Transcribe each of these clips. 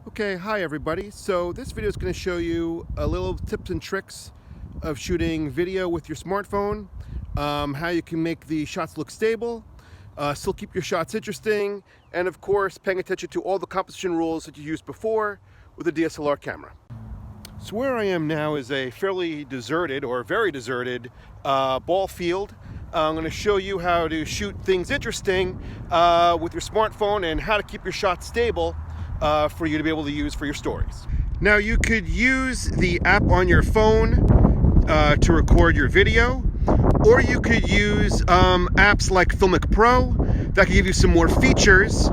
Okay, hi everybody. So this video is going to show you a little tips and tricks of shooting video with your smartphone, how you can make the shots look stable, still keep your shots interesting, and of course paying attention to all the composition rules that you used before with a DSLR camera. So where I am now is a fairly deserted or very deserted ball field. I'm going to show you how to shoot things interesting with your smartphone and how to keep your shots stable for you to be able to use for your stories. Now you could use the app on your phone to record your video, or you could use apps like Filmic Pro that can give you some more features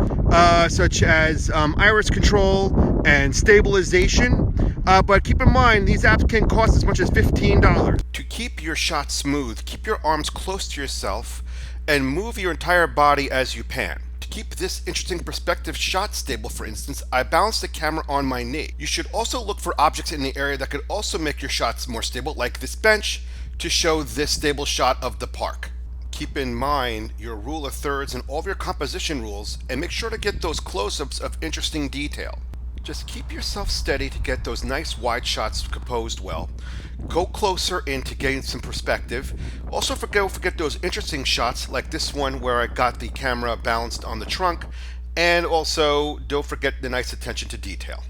such as iris control and stabilization. But keep in mind, these apps can cost as much as $15. To keep your shot smooth, keep your arms close to yourself and move your entire body as you pan. To keep this interesting perspective shot stable, for instance, I balance the camera on my knee. You should also look for objects in the area that could also make your shots more stable, like this bench, to show this stable shot of the park. Keep in mind your rule of thirds and all of your composition rules, and make sure to get those close-ups of interesting detail. Just keep yourself steady to get those nice wide shots composed well. Go closer in to gain some perspective. Also don't forget those interesting shots like this one where I got the camera balanced on the trunk, and also don't forget the nice attention to detail.